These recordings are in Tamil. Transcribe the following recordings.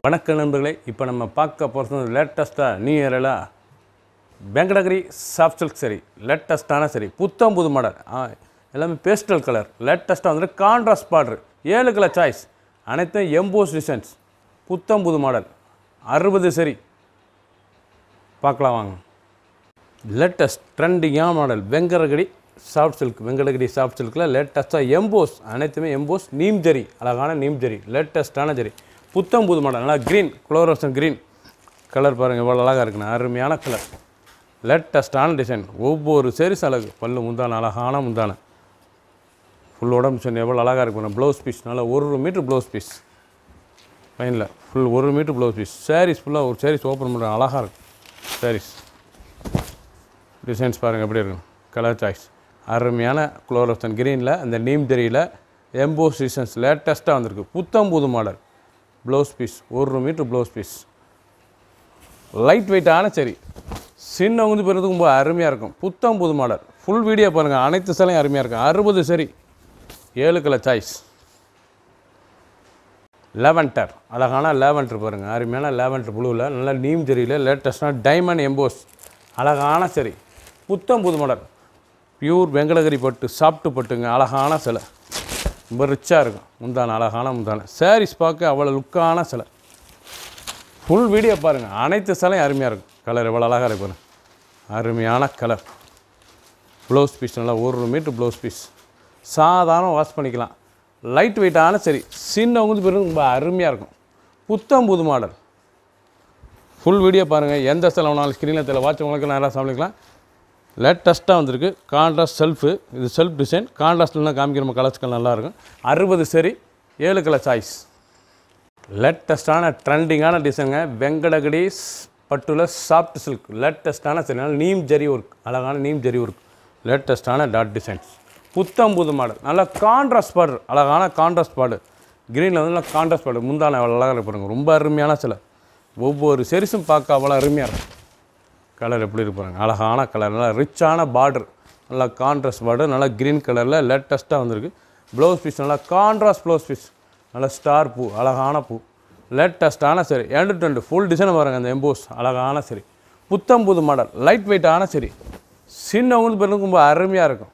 வணக்கம் நண்பர்களே, இப்போ நம்ம பார்க்க போகிறது லேட்டஸ்ட்டாக நியூ இயரில் வெங்கடகிரி சாஃப்ட் சில்க் சரி, லேட்டஸ்ட்டான சரி, புத்தம் புது மாடல், எல்லாமே பேஸ்டல் கலர், லேட்டஸ்ட்டாக வந்துட்டு கான்ட்ராஸ்ட் பார்டர், 7 கலர் சாய்ஸ், அனைத்தும் எம்போஸ் டிசைன்ஸ், புத்தம் புது மாடல், 60 சரி. பார்க்கலாம் வாங்க. லேட்டஸ்ட் ட்ரெண்டிங்கான model Venkatagiri soft silk, Venkatagiri soft சில்கில் லேட்டஸ்ட்டாக எம்போஸ், அனைத்துமே எம்போஸ், நீம் ஜரி, அழகான நீம் ஜரி, லேட்டஸ்ட்டான ஜரி, புத்தம் புது மாடல், நல்லா க்ரீன், குளோரோசன் க்ரீன் கலர் பாருங்கள் எவ்வளோ அழகாக இருக்குண்ணா, அருமையான கலர், லேட்டஸ்ட்டான டிசைன், ஒவ்வொரு சேரீஸ் அழகு, பல்லு முந்தான, அழகான முந்தான, ஃபுல் உடம்பு சொன்ன எவ்வளோ அழகாக இருக்குண்ணா. ப்ளவுஸ் பீஸ் நல்லா 1 மீட்டர் ப்ளவுஸ் பீஸ், ஃபைனில் full 1 metre blouse piece, saris ஃபுல்லாக ஒரு சாரீஸ் ஓப்பன் பண்ணுற அழகாக இருக்கும். சாரீஸ் டிசைன்ஸ் பாருங்கள் எப்படி இருக்கும், கலர் சாய்ஸ், அருமையான குளோரோசன் க்ரீனில் அந்த நீம் ஜரியில் எம்போஸ் டிசைன்ஸ் லேட்டஸ்ட்டாக வந்திருக்கு. புத்தம் புது model, blouse piece 1 metre blouse piece, light வெயிட்டான சரி, சின்ன உந்து பெறுறதுக்கு ரொம்ப அருமையாக இருக்கும். புத்தம் புது மாடல், ஃபுல் வீடியோ பாருங்கள், அனைத்து சேலையும் அருமையாக இருக்கும். 60 சரி, 7 கலர் சாய்ஸ், லேவண்டர், அழகான லேவண்டர் பாருங்கள், அருமையான லேவண்டர் ப்ளூவில் நல்லா நீம் ஜரியில் லேட்டஸ்ட்டான டைமண்ட் எம்போஸ், அழகான சரி, புத்தம் புது மாடல், பியூர் வெங்கடகிரி பட்டு, சாப்பிட்டு பட்டுங்க, அழகான சிலை, ரொம்ப ரிச்சாக இருக்கும். முந்தான அழகான முந்தான, சாரீஸ் பார்க்க அவ்வளோ லுக்கான சிலை, ஃபுல் வீடியோ பாருங்கள், அனைத்து சிலையும் அருமையாக இருக்கும். கலர் எவ்வளோ அழகாக இருக்கு பாருங்கள், அருமையான கலர், ப்ளவுஸ் பீஸ் நல்லா 1 மீட்டர் ப்ளவுஸ் பீஸ், சாதாரண வாஷ் பண்ணிக்கலாம், லைட் வெயிட்டான சரி, சின்னவங்க பிறகு ரொம்ப அருமையாக இருக்கும். புத்தம் புது மாடல், ஃபுல் வீடியோ பாருங்கள், எந்த சிலை வேணாலும் ஸ்க்ரீனில் தெரியல வாட்ச் உங்களுக்கு நல்லா சமாளிக்கலாம். லேட்டஸ்ட்டாக வந்திருக்கு கான்ட்ராஸ்ட் செல்ஃபு, இது செல்ஃப் டிசைன், கான்ட்ராஸ்ட்லாம் காமிக்கிற கலர்ஸ்கள் நல்லாயிருக்கும். 60 சரி, 7 கலர் சாய்ஸ், லேட்டஸ்ட்டான ட்ரெண்டிங்கான டிசைனுங்க, வெங்கடகிரி பட்டுல சாஃப்ட் சில்க், லேட்டஸ்ட்டான சரி, நீம் ஜரி ஒர்க், அழகான நீம் ஜரி ஒர்க், லேட்டஸ்ட்டான டாட் டிசைன்ஸ், புத்தம் புது மாடல், நல்லா கான்ட்ராஸ்ட் பார்டர், அழகான கான்ட்ராஸ்ட் பார்டர், க்ரீனில் வந்து நல்லா கான்ட்ராஸ்ட் பார்டர், முந்தான அவ்வளோ அழகாக இருப்பாருங்க, ரொம்ப அருமையான சிலை, ஒவ்வொரு செரிஸும் பார்க்க அவ்வளோ அருமையாக இருக்கும். கலர் எப்படி இருப்பாங்க, அழகான கலர், நல்லா ரிச்சான பார்டர், நல்லா கான்ட்ராஸ்ட் பார்டர், நல்லா க்ரீன் கலரில் லேட்டஸ்ட்டாக வந்திருக்கு. ப்ளவுஸ் பீஸ் நல்லா கான்ட்ராஸ்ட் ப்ளவுஸ் பீஸ், நல்லா ஸ்டார் பூ, அழகான பூ, லேட்டஸ்ட்டான சரி, 2 ஃபுல் டிசைன் பாருங்கள், அந்த எம்போஸ் அழகான சரி, புத்தம் புது மாடல், லைட் வெயிட்டான சரி, சின்னவங்களுக்கு பிறகு ரொம்ப அருமையாக இருக்கும்.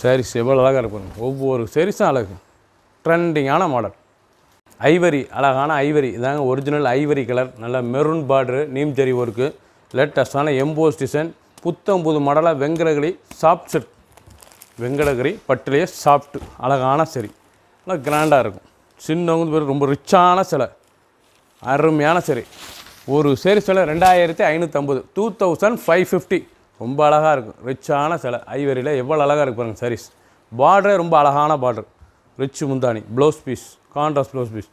சாரீஸ் எவ்வளோ அழகாக இருப்பாங்க, ஒவ்வொரு சாரீஸும் அழகு, ட்ரெண்டிங்கான மாடல், ஐவரி, அழகான ஐவரி, இதாங்க ஒரிஜினல் ஐவரி கலர், நல்ல maroon border, neem zari work, லேட்டஸ்ட்டான எம்போஸ் டிசைன், புத்தம் புது மாடலாக வெங்கடகிரி சாஃப்ட் சில்க், வெங்கடகிரி பட்டிலேயே சாஃப்ட்டு, அழகான சரி, நல்லா கிராண்டாக இருக்கும். சின்னவங்க பேர் ரொம்ப ரிச்சான சிலை, அருமையான சரி, ஒரு சரி சிலை 2550, 2550, ரொம்ப அழகாக இருக்கும். ரிச்சான சிலை ஐவரியில் எவ்வளோ அழகாக இருக்கு பாருங்கள். சாரீஸ் பார்டரே ரொம்ப அழகான பார்டர், ரிச் முந்தானி, blouse piece contrast blouse piece,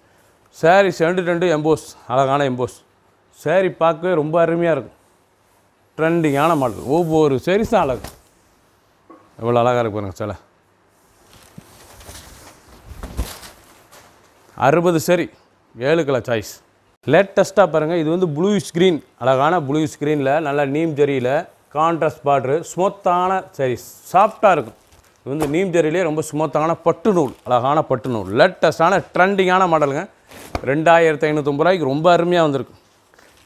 sari 2 emboss, அழகான எம்போஸ், சாரீ பார்க்கவே ரொம்ப அருமையாக இருக்கும். ட்ரெண்டிங்கான மாடல், ஒவ்வொரு சாரீஸும் அழகு, எவ்வளோ அழகாக இருக்கு பாருங்கள் சிலை. 60 சரி, 7 கலர் சாய்ஸ், லேட்டஸ்ட்டாக பாருங்கள், இது வந்து ப்ளூயிஷ் க்ரீன், அழகான ப்ளூயிஷ் க்ரீனில் நல்லா நீம் ஜரியில் கான்ட்ராஸ்ட் பார்டரு, ஸ்மூத்தான சாரீஸ், சாஃப்டாக இருக்கும். இது வந்து நீம் ஜரியிலே ரொம்ப ஸ்மூத்தான பட்டு நூல், அழகான பட்டு நூல், லேட்டஸ்ட்டான ட்ரெண்டிங்கான மாடலுங்க. 2550 ரூபாய்க்கு ரொம்ப அருமையாக வந்திருக்கு.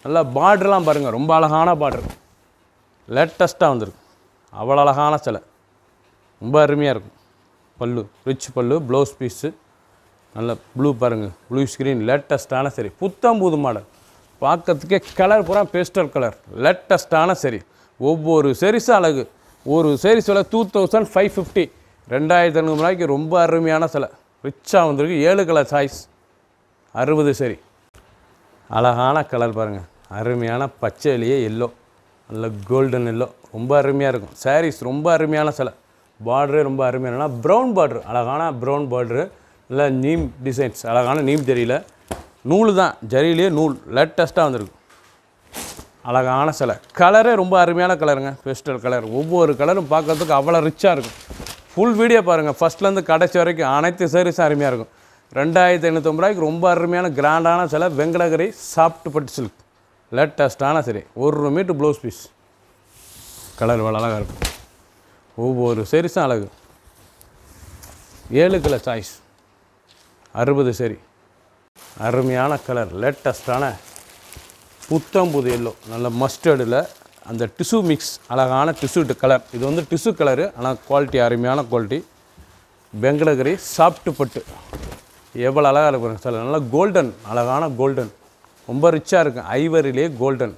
நல்லா பார்டர்லாம் பாருங்கள், ரொம்ப அழகான பார்டர், லேட்டஸ்ட்டாக வந்திருக்கு, அவ்வளோ அழகான சிலை, ரொம்ப அருமையாக இருக்கும். பல்லு ரிச் பல்லு, ப்ளவுஸ் பீஸு நல்ல ப்ளூ பாருங்கள், ப்ளூ ஸ்க்ரீன், லேட்டஸ்ட்டான சரி, புத்தம் புது மாடல், பார்க்கறதுக்கே கலர் பூரா பேஸ்டல் கலர், லேட்டஸ்ட்டான சரி, ஒவ்வொரு சாரீஸும் அழகு. ஒரு சாரீஸ் விலை 2550, 2500 ரூபாய்க்கு ரொம்ப அருமையான சிலை, ரிச்சாக வந்திருக்கு. 7 கலர் சாய்ஸ், 60 சரி, அழகான கலர் பாருங்கள், அருமையான பச்சையிலேயே எல்லோ, நல்ல கோல்டன் எல்லோ, ரொம்ப அருமையாக இருக்கும். சாரீஸ் ரொம்ப அருமையான சிலை, பார்டரே ரொம்ப அருமையான ப்ரௌன் பார்டரு, அழகான ப்ரௌன் பார்டரு, இல்லை நீம் டிசைன்ஸ், அழகான நீம் ஜரியில் நூல் தான், ஜரியிலேயே நூல், லேட்டஸ்ட்டாக வந்திருக்கு, அழகான சிலை, கலரே ரொம்ப அருமையான கலருங்க, பேஸ்டல் கலர், ஒவ்வொரு கலரும் பார்க்குறதுக்கு அவ்வளோ ரிச்சாக இருக்கும். ஃபுல் வீடியோ பாருங்கள், ஃபஸ்ட்லேருந்து கடைசி வரைக்கும் அனைத்து சாரீஸும் அருமையாக இருக்கும். 2550 ரூபாய்க்கு ரொம்ப அருமையான கிராண்டான சிலை, வெங்கடகிரி சாஃப்ட் பட்டு சில்க், லேட்டஸ்ட்டான சரி, 1 மீட்டர் ப்ளவுஸ் பீஸ், கலர் இவ்வளோ அழகாக இருக்கும். ஒவ்வொரு சாரீஸும் அழகு, 7 கலர் சாய்ஸ், 60 சரி, அருமையான கலர், லேட்டஸ்டான புத்தம் புது எல்லோ, நல்ல மஸ்டர்டில் அந்த டிஷ்யூ மிக்ஸ், அழகான டிஷ்யூ கலர். இது வந்து டிஷ்யூ கலரு, ஆனால் குவாலிட்டி அருமையான குவாலிட்டி. வெங்கடகிரி சாஃப்ட் பட்டு எவ்வளோ அழகாக இருக்கு சார். நல்லா கோல்டன், அழகான கோல்டன், ரொம்ப ரிச்சாக இருக்கும். ஐவரிலே கோல்டன்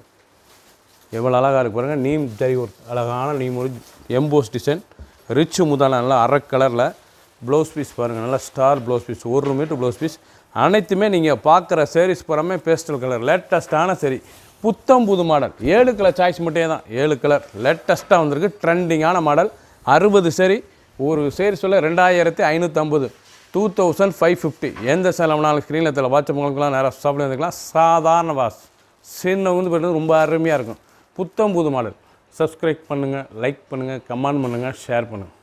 எவ்வளோ அழகாக இருக்கு பாருங்கள். நீம் ஜரி ஒர்க், அழகான நீம் ஒரு எம்போஸ் டிசைன், ரிச்சு முதான நல்லா அரை கலரில். ப்ளவுஸ் பீஸ் பாருங்கள், நல்லா star blouse piece, 1 metre blouse piece. அனைத்துமே நீங்கள் பார்க்குற சேரீஸ் புறமே பேஸ்டல் கலர், லேட்டஸ்ட்டான சரி, புத்தம் புது மாடல். 7 கலர் சாய்ஸ் மட்டுமே தான், 7 கலர் லேட்டஸ்ட்டாக வந்திருக்கு. ட்ரெண்டிங்கான மாடல். 60 சரி, ஒரு சேரீ சொல்ல 2550, 2550. எந்த செலவுனாலும் ஸ்க்ரீனில் தெரியல. வாட்சவங்களுக்குலாம் நேராக ஷாப்பில் வந்துக்கலாம். சாதாரண வாஸ் சின்ன வந்து பார்த்தீங்கன்னா ரொம்ப அருமையாக இருக்கும். புத்தம் புது மாடல். சப்ஸ்கிரைப் பண்ணுங்கள், லைக் பண்ணுங்கள், கமெண்ட் பண்ணுங்கள், ஷேர் பண்ணுங்கள்.